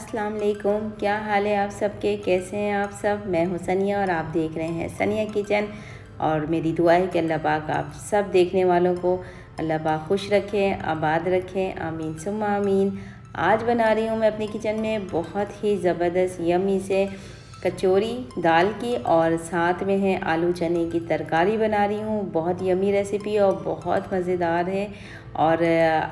अस्सलाम वालेकुम। क्या हाल है आप सबके, कैसे हैं आप सब। मैं हूं सनिया और आप देख रहे हैं सनिया किचन। और मेरी दुआ है कि अल्लाह पाक आप सब देखने वालों को अल्लाह पाक खुश रखें, आबाद रखें, आमीन सुम्मा आमीन। आज बना रही हूं मैं अपनी किचन में बहुत ही ज़बरदस्त यमी से कचौरी दाल की, और साथ में है आलू चने की तरकारी बना रही हूँ। बहुत यमी रेसिपी और बहुत मज़ेदार है। और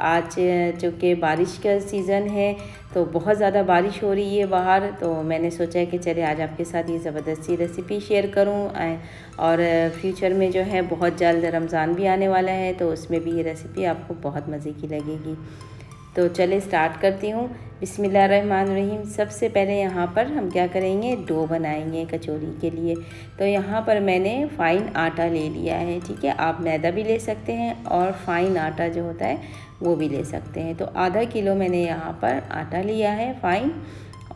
आज चूँकि बारिश का सीज़न है तो बहुत ज़्यादा बारिश हो रही है बाहर, तो मैंने सोचा कि चले आज आपके साथ ये ज़बरदस्ती रेसिपी शेयर करूं। और फ्यूचर में जो है बहुत जल्द रमज़ान भी आने वाला है, तो उसमें भी ये रेसिपी आपको बहुत मज़े की लगेगी। तो चले स्टार्ट करती हूँ। बिस्मिल्लाहिर्रहमानिर्रहीम। सबसे पहले यहाँ पर हम क्या करेंगे, डो बनाएंगे कचौरी के लिए। तो यहाँ पर मैंने फ़ाइन आटा ले लिया है, ठीक है। आप मैदा भी ले सकते हैं और फ़ाइन आटा जो होता है वो भी ले सकते हैं। तो आधा किलो मैंने यहाँ पर आटा लिया है फ़ाइन,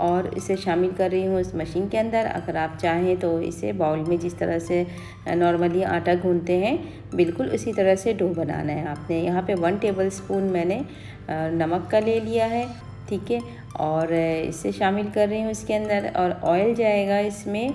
और इसे शामिल कर रही हूँ इस मशीन के अंदर। अगर आप चाहें तो इसे बाउल में जिस तरह से नॉर्मली आटा गूंथते हैं बिल्कुल उसी तरह से डो बनाना है आपने। यहाँ पे 1 टेबल स्पून मैंने नमक का ले लिया है, ठीक है। और इसे शामिल कर रही हूँ इसके अंदर, और ऑयल जाएगा इसमें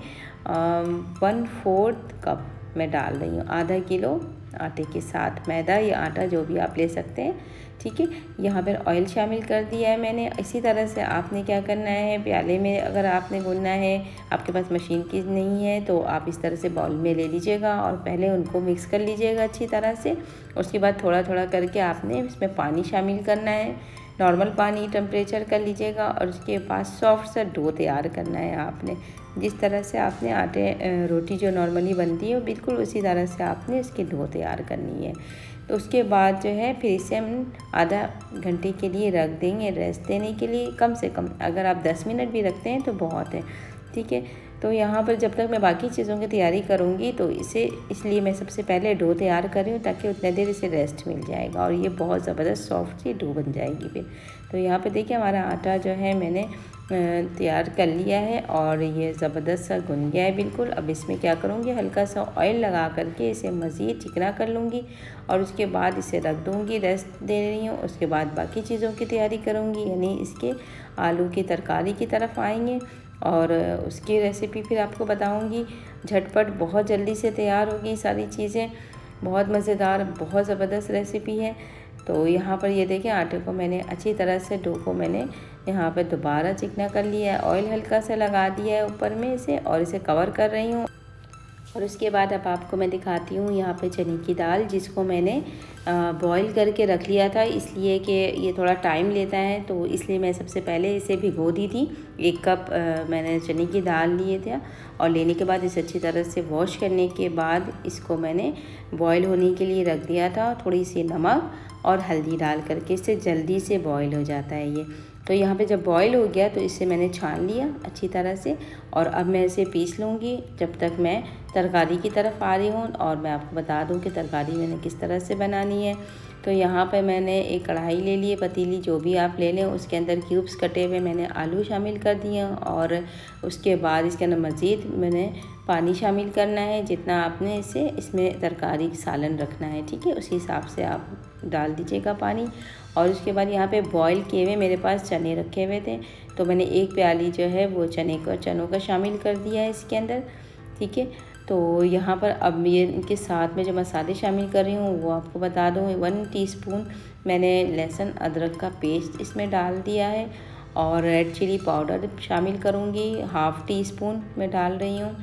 1/4 कप मैं डाल रही हूँ। आधा किलो आटे के साथ मैदा या आटा जो भी आप ले सकते हैं, ठीक है। यहाँ पर ऑयल शामिल कर दिया है मैंने। इसी तरह से आपने क्या करना है, प्याले में अगर आपने गूंदना है, आपके पास मशीन की नहीं है तो आप इस तरह से बाउल में ले लीजिएगा और पहले उनको मिक्स कर लीजिएगा अच्छी तरह से। उसके बाद थोड़ा थोड़ा करके आपने इसमें पानी शामिल करना है, नॉर्मल पानी टेम्परेचर कर लीजिएगा। और उसके बाद सॉफ्ट सा डो तैयार करना है आपने। जिस तरह से आपने रोटी जो नॉर्मली बनती है बिल्कुल उसी तरह से आपने इसकी डो तैयार करनी है। तो उसके बाद जो है फिर इसे हम आधा घंटे के लिए रख देंगे रेस्ट देने के लिए, कम से कम। अगर आप 10 मिनट भी रखते हैं तो बहुत है, ठीक है। तो यहाँ पर जब तक मैं बाकी चीज़ों की तैयारी करूँगी तो इसलिए मैं सबसे पहले डो तैयार कर रही हूँ, ताकि उतने देर इसे रेस्ट मिल जाएगा और ये बहुत ज़बरदस्त सॉफ्ट सी डो बन जाएगी फिर। तो यहाँ पे देखिए हमारा आटा जो है मैंने तैयार कर लिया है और ये ज़बरदस्त सा गुन गया है बिल्कुल। अब इसमें क्या करूँगी, हल्का सा ऑयल लगा करके इसे मज़ीद चिकना कर लूँगी और उसके बाद इसे रख दूँगी, रेस्ट दे रही हूँ। उसके बाद बाकी चीज़ों की तैयारी करूँगी, यानी इसके आलू की तरकारी की तरफ आएंगे और उसकी रेसिपी फिर आपको बताऊँगी। झटपट बहुत जल्दी से तैयार होगी सारी चीज़ें, बहुत मज़ेदार बहुत ज़बरदस्त रेसिपी है। तो यहाँ पर ये देखिए आटे को मैंने अच्छी तरह से, डो को मैंने यहाँ पर दोबारा चिकना कर लिया है। ऑयल हल्का सा लगा दिया है ऊपर में इसे, और इसे कवर कर रही हूँ। और उसके बाद अब आपको मैं दिखाती हूँ यहाँ पे चने की दाल, जिसको मैंने बॉईल करके रख लिया था, इसलिए कि ये थोड़ा टाइम लेता है, तो इसलिए मैं सबसे पहले इसे भिगो दी थी। 1 कप मैंने चने की दाल लिए थे, और लेने के बाद इसे अच्छी तरह से वॉश करने के बाद इसको मैंने बॉईल होने के लिए रख दिया था। थोड़ी सी नमक और हल्दी डाल करके, इससे जल्दी से बॉईल हो जाता है ये। तो यहाँ पे जब बॉईल हो गया तो इसे मैंने छान लिया अच्छी तरह से, और अब मैं इसे पीस लूँगी जब तक मैं तरकारी की तरफ आ रही हूँ। और मैं आपको बता दूँ कि तरकारी मैंने किस तरह से बनानी है। तो यहाँ पे मैंने एक कढ़ाई ले ली है, पतीली जो भी आप ले लें, उसके अंदर क्यूब्स कटे हुए मैंने आलू शामिल कर दिए, और उसके बाद इसके अंदर मज़ीद मैंने पानी शामिल करना है जितना आपने इसमें तरकारी सालन रखना है, ठीक है। उसी हिसाब से आप डाल दीजिएगा पानी। और उसके बाद यहाँ पे बॉईल किए हुए मेरे पास चने रखे हुए थे, तो मैंने 1 प्याली जो है वो चनों का शामिल कर दिया है इसके अंदर, ठीक है। तो यहाँ पर अब ये इनके साथ में जो मसाले शामिल कर रही हूँ वो आपको बता दूँ। 1 टीस्पून मैंने लहसुन अदरक का पेस्ट इसमें डाल दिया है, और रेड चिली पाउडर शामिल करूँगी 1/2 टीस्पून मैं डाल रही हूँ।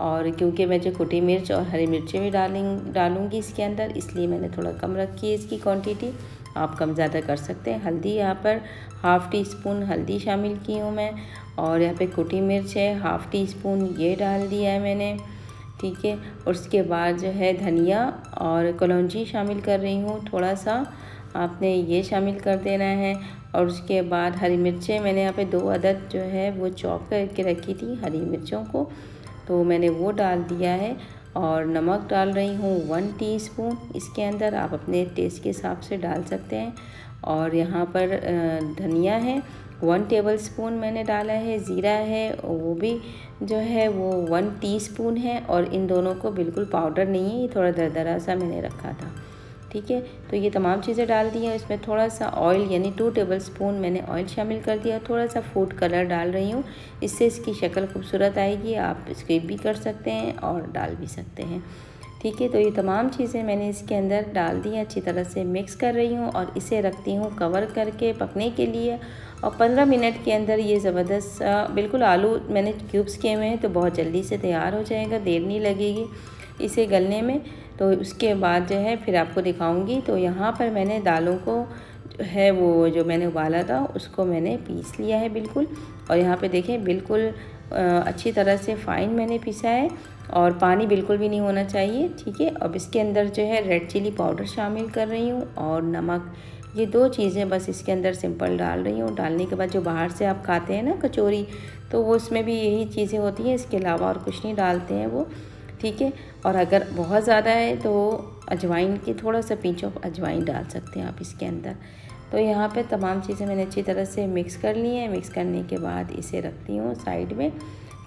और क्योंकि मैं जो कुटी मिर्च और हरी मिर्चें भी डालूँगी इसके अंदर, इसलिए मैंने थोड़ा कम रखी है इसकी क्वांटिटी। आप कम ज़्यादा कर सकते हैं। हल्दी यहाँ पर 1/2 टीस्पून हल्दी शामिल की हूँ मैं, और यहाँ पे कुटी मिर्च है 1/2 टीस्पून, ये डाल दिया है मैंने, ठीक है। और उसके बाद जो है धनिया और कलौंजी शामिल कर रही हूँ थोड़ा सा, आपने ये शामिल कर देना है। और उसके बाद हरी मिर्चें मैंने यहाँ पे 2 अदद जो है वो चॉप करके रखी थी हरी मिर्चों को, तो मैंने वो डाल दिया है। और नमक डाल रही हूँ 1 टीस्पून इसके अंदर, आप अपने टेस्ट के हिसाब से डाल सकते हैं। और यहाँ पर धनिया है 1 टेबल स्पून मैंने डाला है। ज़ीरा है वो भी जो है वो 1 टीस्पून है, और इन दोनों को बिल्कुल पाउडर नहीं है, ये थोड़ा दरदरा सा मैंने रखा था, ठीक है। तो ये तमाम चीज़ें डाल दी हैं। इसमें थोड़ा सा ऑयल यानी 2 टेबलस्पून मैंने ऑयल शामिल कर दिया। थोड़ा सा फूड कलर डाल रही हूँ, इससे इसकी शक्ल खूबसूरत आएगी। आप स्किप भी कर सकते हैं और डाल भी सकते हैं, ठीक है। तो ये तमाम चीज़ें मैंने इसके अंदर डाल दी हैं, अच्छी तरह से मिक्स कर रही हूँ और इसे रखती हूँ कवर करके पकने के लिए। और 15 मिनट के अंदर ये ज़बरदस्त बिल्कुल आलू मैंने क्यूब्स किए हुए हैं, तो बहुत जल्दी से तैयार हो जाएगा, देर नहीं लगेगी इसे गलने में। तो उसके बाद जो है फिर आपको दिखाऊंगी। तो यहाँ पर मैंने दालों को जो है वो जो मैंने उबाला था उसको मैंने पीस लिया है बिल्कुल। और यहाँ पे देखें बिल्कुल अच्छी तरह से फ़ाइन मैंने पीसा है और पानी बिल्कुल भी नहीं होना चाहिए, ठीक है। अब इसके अंदर जो है रेड चिली पाउडर शामिल कर रही हूँ और नमक, ये 2 चीज़ें बस इसके अंदर सिंपल डाल रही हूँ। डालने के बाद जो बाहर से आप खाते हैं ना कचौरी, तो वो उसमें भी यही चीज़ें होती हैं, इसके अलावा और कुछ नहीं डालते हैं वो, ठीक है। और अगर बहुत ज़्यादा है तो अजवाइन की थोड़ा सा पिंच ऑफ अजवाइन डाल सकते हैं आप इसके अंदर। तो यहाँ पे तमाम चीज़ें मैंने अच्छी तरह से मिक्स कर ली हैं। मिक्स करने के बाद इसे रखती हूँ साइड में,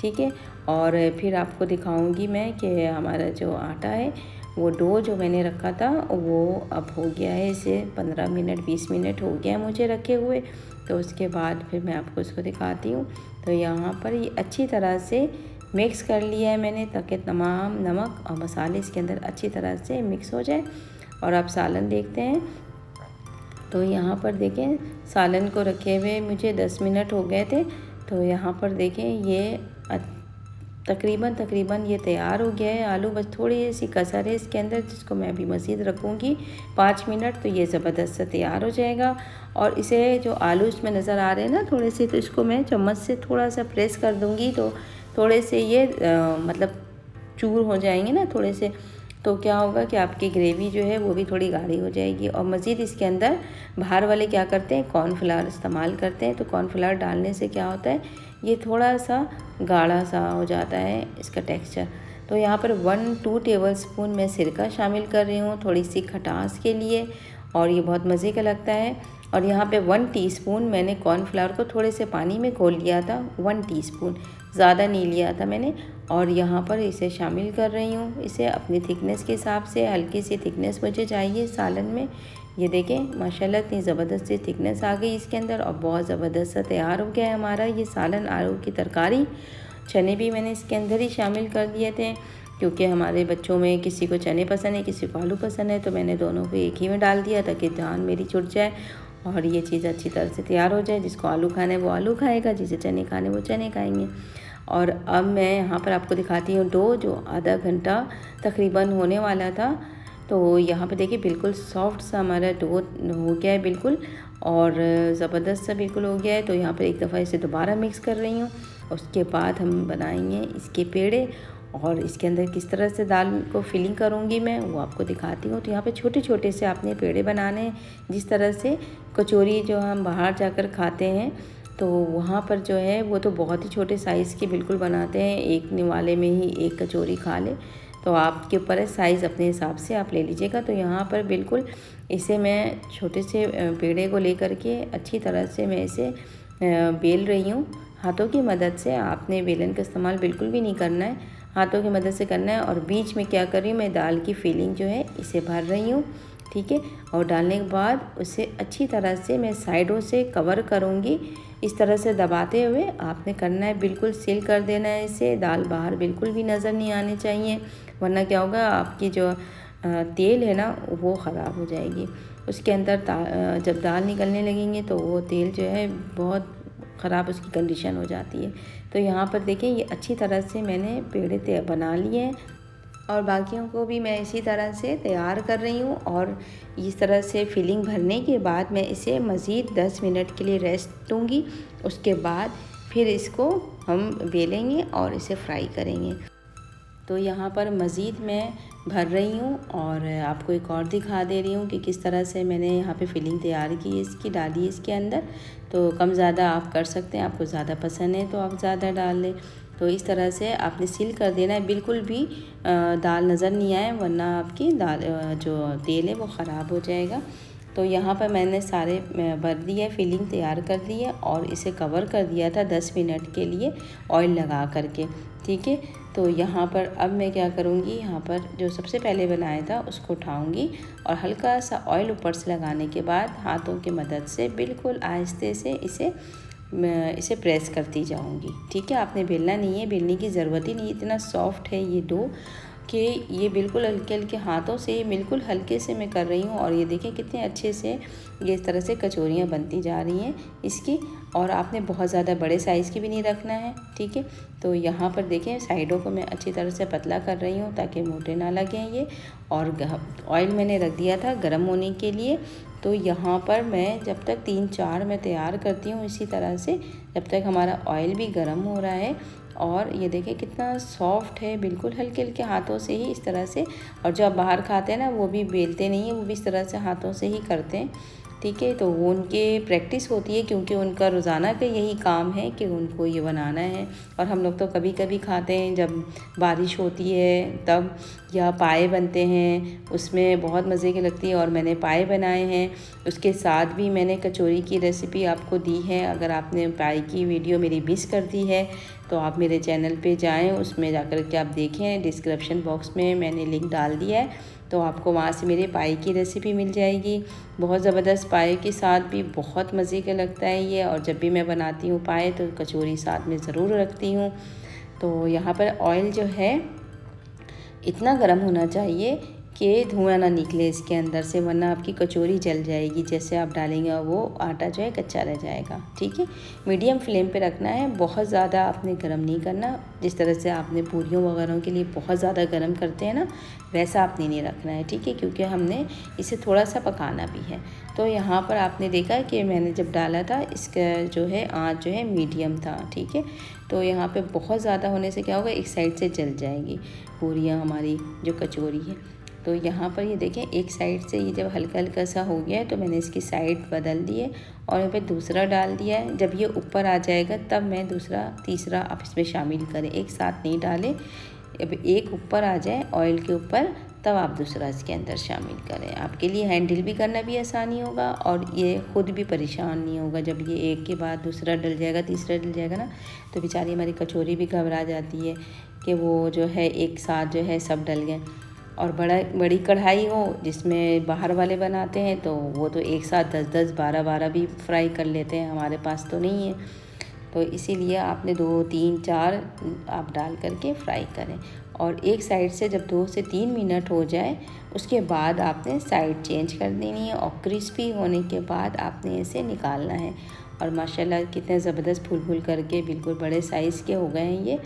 ठीक है। और फिर आपको दिखाऊंगी मैं कि हमारा जो आटा है वो डो जो मैंने रखा था वो अब हो गया है, इसे 15 मिनट 20 मिनट हो गया है मुझे रखे हुए। तो उसके बाद फिर मैं आपको इसको दिखाती हूँ। तो यहाँ पर ये अच्छी तरह से मिक्स कर लिया है मैंने, ताकि तमाम नमक और मसाले इसके अंदर अच्छी तरह से मिक्स हो जाए। और आप सालन देखते हैं, तो यहाँ पर देखें सालन को रखे हुए मुझे 10 मिनट हो गए थे। तो यहाँ पर देखें ये तकरीबन ये तैयार हो गया है आलू, बस थोड़ी सी कसर है इसके अंदर जिसको मैं अभी मज़ीद रखूँगी 5 मिनट, तो ये ज़बरदस्त से तैयार हो जाएगा। और इसे जो आलू इसमें नज़र आ रहे हैं ना थोड़े से, तो इसको मैं चम्मच से थोड़ा सा प्रेस कर दूँगी, तो थोड़े से ये मतलब चूर हो जाएंगे ना थोड़े से, तो क्या होगा कि आपकी ग्रेवी जो है वो भी थोड़ी गाढ़ी हो जाएगी। और मज़ीद इसके अंदर बाहर वाले क्या करते हैं, कॉर्नफ्लावर इस्तेमाल करते हैं। तो कॉर्नफ्लावर डालने से क्या होता है, ये थोड़ा सा गाढ़ा सा हो जाता है इसका टेक्सचर। तो यहाँ पर 1-2 टेबलस्पून मैं सिरका शामिल कर रही हूँ थोड़ी सी खटास के लिए, और ये बहुत मज़े का लगता है। और यहाँ पे 1 टीस्पून मैंने कॉर्नफ्लावर को थोड़े से पानी में घोल लिया था, 1 टीस्पून, ज़्यादा नहीं लिया था मैंने। और यहाँ पर इसे शामिल कर रही हूँ, इसे अपनी थिकनेस के हिसाब से, हल्की सी थिकनेस मुझे चाहिए सालन में। ये देखें माशाल्लाह इतनी ज़बरदस्त सी थिकनेस आ गई इसके अंदर और बहुत ज़बरदस्त सा तैयार हो गया है हमारा ये सालन आलू की तरकारी। चने भी मैंने इसके अंदर ही शामिल कर दिए थे, क्योंकि हमारे बच्चों में किसी को चने पसंद है, किसी को आलू पसंद है, तो मैंने दोनों को एक ही में डाल दिया ताकि जान मेरी छुट जाए और ये चीज़ अच्छी तरह से तैयार हो जाए। जिसको आलू खाना है वो आलू खाएगा, जिसे चने खाने वो चने खाएंगे। और अब मैं यहाँ पर आपको दिखाती हूँ डो, जो आधा घंटा तकरीबन होने वाला था। तो यहाँ पे देखिए बिल्कुल सॉफ्ट सा हमारा डो हो गया है बिल्कुल, और ज़बरदस्त सा बिल्कुल हो गया है। तो यहाँ पर एक दफ़ा इसे दोबारा मिक्स कर रही हूँ। उसके बाद हम बनाएंगे इसके पेड़े, और इसके अंदर किस तरह से दाल को फिलिंग करूँगी मैं वो आपको दिखाती हूँ। तो यहाँ पे छोटे छोटे से आपने पेड़े बनाने हैं, जिस तरह से कचौरी जो हम बाहर जाकर खाते हैं तो वहाँ पर जो है वो तो बहुत ही छोटे साइज़ की बिल्कुल बनाते हैं, एक निवाले में ही एक कचौरी खा ले। तो आपके ऊपर है, साइज़ अपने हिसाब से आप ले लीजिएगा। तो यहाँ पर बिल्कुल इसे मैं छोटे से पेड़े को लेकर के अच्छी तरह से मैं इसे बेल रही हूँ हाथों की मदद से। आपने बेलन का इस्तेमाल बिल्कुल भी नहीं करना है, हाथों की मदद से करना है। और बीच में क्या कर रही हूँ मैं, दाल की फिलिंग जो है इसे भर रही हूँ, ठीक है। और डालने के बाद उसे अच्छी तरह से मैं साइडों से कवर करूँगी, इस तरह से दबाते हुए आपने करना है, बिल्कुल सील कर देना है इसे। दाल बाहर बिल्कुल भी नज़र नहीं आनी चाहिए, वरना क्या होगा आपकी जो तेल है ना वो ख़राब हो जाएगी। उसके अंदर जब दाल निकलने लगेंगे तो वो तेल जो है बहुत ख़राब उसकी कंडीशन हो जाती है। तो यहाँ पर देखें ये अच्छी तरह से मैंने पेड़े बना लिए हैं और बाकियों को भी मैं इसी तरह से तैयार कर रही हूँ। और इस तरह से फिलिंग भरने के बाद मैं इसे मज़ीद 10 मिनट के लिए रेस्ट दूँगी। उसके बाद फिर इसको हम बेलेंगे और इसे फ्राई करेंगे। तो यहाँ पर मज़ीद मैं भर रही हूँ और आपको एक और दिखा दे रही हूँ कि किस तरह से मैंने यहाँ पे फिलिंग तैयार की है, इसकी डाली है इसके अंदर। तो कम ज़्यादा आप कर सकते हैं, आपको ज़्यादा पसंद है तो आप ज़्यादा डाल लें। तो इस तरह से आपने सील कर देना है, बिल्कुल भी दाल नज़र नहीं आए, वरना आपकी दाल जो तेल है वो ख़राब हो जाएगा। तो तो यहाँ पर मैंने सारे भर दिए, फिलिंग तैयार कर दी है और इसे कवर कर दिया था 10 मिनट के लिए ऑयल लगा करके, ठीक है। तो यहाँ पर अब मैं क्या करूँगी, यहाँ पर जो सबसे पहले बनाया था उसको उठाऊँगी और हल्का सा ऑयल ऊपर से लगाने के बाद हाथों की मदद से बिल्कुल आहिस्ते से इसे प्रेस करती जाऊँगी, ठीक है। आपने बेलना नहीं है, बेलने की ज़रूरत ही नहीं, इतना सॉफ्ट है ये डो कि ये बिल्कुल हल्के हल्के हाथों से, बिल्कुल हल्के से मैं कर रही हूँ। और ये देखें कितने अच्छे से ये इस तरह से कचौरियाँ बनती जा रही हैं इसकी। और आपने बहुत ज़्यादा बड़े साइज़ की भी नहीं रखना है, ठीक है। तो यहाँ पर देखें साइडों को मैं अच्छी तरह से पतला कर रही हूँ ताकि मोटे ना लगें ये। और ऑयल मैंने रख दिया था गर्म होने के लिए। तो यहाँ पर मैं जब तक 3-4 मैं तैयार करती हूँ इसी तरह से, जब तक हमारा ऑयल भी गर्म हो रहा है। और ये देखें कितना सॉफ्ट है, बिल्कुल हल्के हल्के हाथों से ही इस तरह से। और जो आप बाहर खाते हैं ना, वो भी बेलते नहीं हैं, वो भी इस तरह से हाथों से ही करते हैं, ठीक है। तो वो उनके प्रैक्टिस होती है क्योंकि उनका रोज़ाना का यही काम है कि उनको ये बनाना है। और हम लोग तो कभी कभी खाते हैं जब बारिश होती है तब, या पाए बनते हैं, उसमें बहुत मज़े की लगती है। और मैंने पाए बनाए हैं, उसके साथ भी मैंने कचौरी की रेसिपी आपको दी है। अगर आपने पाए की वीडियो मेरी मिस कर दी है तो आप मेरे चैनल पे जाएं, उसमें जाकर के आप देखें, डिस्क्रिप्शन बॉक्स में मैंने लिंक डाल दिया है, तो आपको वहाँ से मेरे पाए की रेसिपी मिल जाएगी। बहुत ज़बरदस्त पाए के साथ भी बहुत मज़े का लगता है ये। और जब भी मैं बनाती हूँ पाए तो कचौरी साथ में ज़रूर रखती हूँ। तो यहाँ पर ऑयल जो है इतना गर्म होना चाहिए कि धुआं ना निकले इसके अंदर से, वरना आपकी कचौरी जल जाएगी। जैसे आप डालेंगे वो आटा जो है कच्चा रह जाएगा, ठीक है। मीडियम फ्लेम पे रखना है, बहुत ज़्यादा आपने गर्म नहीं करना। जिस तरह से आपने पूरियों वगैरह के लिए बहुत ज़्यादा गर्म करते हैं ना, वैसा आपने नहीं रखना है, ठीक है, क्योंकि हमने इसे थोड़ा सा पकाना भी है। तो यहाँ पर आपने देखा कि मैंने जब डाला था इसका जो है आँच जो है मीडियम था, ठीक है। तो यहाँ पे बहुत ज़्यादा होने से क्या होगा, एक साइड से जल जाएगी पूरियाँ हमारी जो कचौरी है। तो यहाँ पर ये देखें एक साइड से ये जब हल्का हल्का सा हो गया है तो मैंने इसकी साइड बदल दी है और यहाँ पे दूसरा डाल दिया है। जब ये ऊपर आ जाएगा तब मैं दूसरा तीसरा आप इसमें शामिल करें, एक साथ नहीं डालें। अब एक ऊपर आ जाए ऑयल के ऊपर तब आप दूसरा इसके अंदर शामिल करें। आपके लिए हैंडल भी करना भी आसानी होगा और ये खुद भी परेशान नहीं होगा। जब ये एक के बाद दूसरा डल जाएगा, तीसरा डल जाएगा ना, तो बेचारी हमारी कचौरी भी घबरा जाती है कि वो जो है एक साथ जो है सब डल गए। और बड़ी कढ़ाई हो जिसमें बाहर वाले बनाते हैं तो वो तो एक साथ 10-10 12-12 भी फ्राई कर लेते हैं, हमारे पास तो नहीं है। तो इसीलिए आपने 2-3-4 आप डाल करके फ्राई करें। और एक साइड से जब 2 से 3 मिनट हो जाए उसके बाद आपने साइड चेंज कर देनी है और क्रिस्पी होने के बाद आपने इसे निकालना है। और माशाल्लाह कितने ज़बरदस्त फूल फूल करके बिल्कुल बड़े साइज़ के हो गए हैं ये,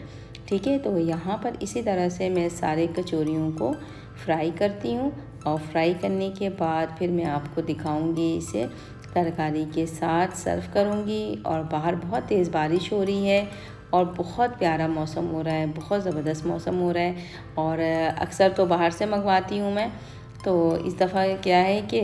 ठीक है। तो यहाँ पर इसी तरह से मैं सारे कचौरियों को फ्राई करती हूँ और फ्राई करने के बाद फिर मैं आपको दिखाऊंगी, इसे तरकारी के साथ सर्व करूँगी। और बाहर बहुत तेज़ बारिश हो रही है और बहुत प्यारा मौसम हो रहा है, बहुत ज़बरदस्त मौसम हो रहा है। और अक्सर तो बाहर से मंगवाती हूँ मैं, तो इस दफ़ा क्या है कि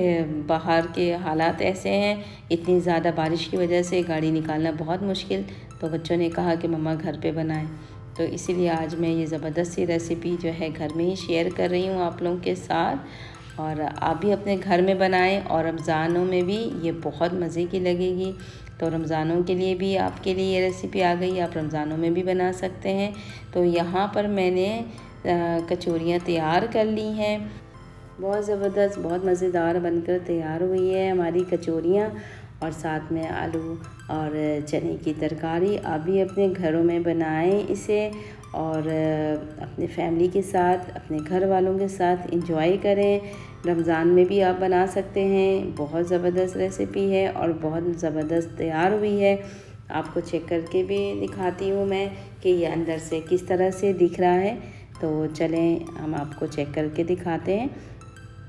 बाहर के हालात ऐसे हैं, इतनी ज़्यादा बारिश की वजह से गाड़ी निकालना बहुत मुश्किल। तो बच्चों ने कहा कि मम्मा घर पे बनाएं, तो इसीलिए आज मैं ये ज़बरदस्त सी रेसिपी जो है घर में ही शेयर कर रही हूँ आप लोगों के साथ। और आप भी अपने घर में बनाएं और रमज़ानों में भी ये बहुत मज़े की लगेगी। तो रमज़ानों के लिए भी आपके लिए ये रेसिपी आ गई, आप रमज़ानों में भी बना सकते हैं। तो यहाँ पर मैंने कचौरियाँ तैयार कर ली हैं, बहुत ज़बरदस्त बहुत मज़ेदार बनकर तैयार हुई है हमारी कचौरियाँ। और साथ में आलू और चने की तरकारी। आप भी अपने घरों में बनाएं इसे और अपने फैमिली के साथ, अपने घर वालों के साथ एंजॉय करें। रमज़ान में भी आप बना सकते हैं, बहुत ज़बरदस्त रेसिपी है और बहुत ज़बरदस्त तैयार हुई है। आपको चेक करके भी दिखाती हूँ मैं कि ये अंदर से किस तरह से दिख रहा है। तो चलें हम आपको चेक करके दिखाते हैं।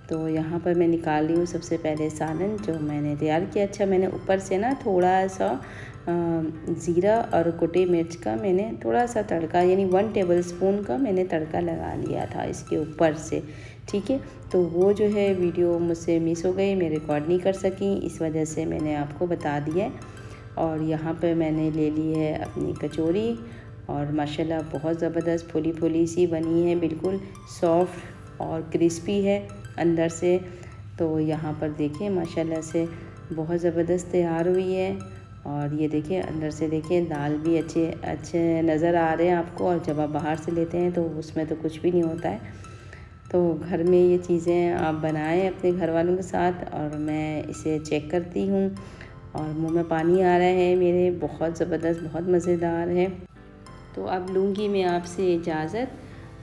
तो यहाँ पर मैं निकाल रही हूँ सबसे पहले सालन जो मैंने तैयार किया। अच्छा, मैंने ऊपर से ना थोड़ा सा ज़ीरा और कुटी मिर्च का मैंने थोड़ा सा तड़का, यानी 1 टेबलस्पून का मैंने तड़का लगा लिया था इसके ऊपर से, ठीक है। तो वो जो है वीडियो मुझसे मिस हो गई, मैं रिकॉर्ड नहीं कर सकी, इस वजह से मैंने आपको बता दिया है। और यहाँ पर मैंने ले ली है अपनी कचौरी और माशाल्लाह बहुत ज़बरदस्त फुली फुली सी बनी है, बिल्कुल सॉफ्ट और क्रिस्पी है अंदर से। तो यहाँ पर देखिए माशाल्लाह से बहुत ज़बरदस्त तैयार हुई है। और ये देखिए अंदर से देखिए दाल भी अच्छे अच्छे नज़र आ रहे हैं आपको, और जब आप बाहर से लेते हैं तो उसमें तो कुछ भी नहीं होता है। तो घर में ये चीज़ें आप बनाएं अपने घर वालों के साथ। और मैं इसे चेक करती हूँ और मुंह में पानी आ रहा है मेरे, बहुत ज़बरदस्त, बहुत मज़ेदार है। तो अब लूँगी मैं आपसे इजाज़त,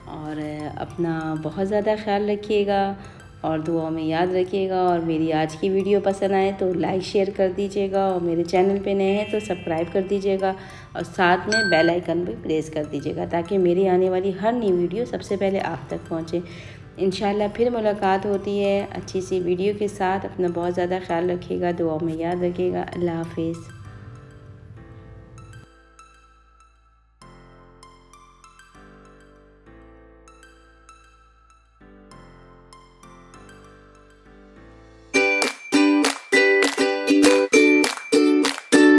और अपना बहुत ज़्यादा ख्याल रखिएगा और दुआ में याद रखिएगा। और मेरी आज की वीडियो पसंद आए तो लाइक शेयर कर दीजिएगा, और मेरे चैनल पे नए हैं तो सब्सक्राइब कर दीजिएगा, और साथ में बेल आइकन भी प्रेस कर दीजिएगा ताकि मेरी आने वाली हर नई वीडियो सबसे पहले आप तक पहुँचे। इंशाल्लाह फिर मुलाकात होती है अच्छी सी वीडियो के साथ। अपना बहुत ज़्यादा ख्याल रखिएगा, दुआ में याद रखिएगा। अल्लाह हाफिज़।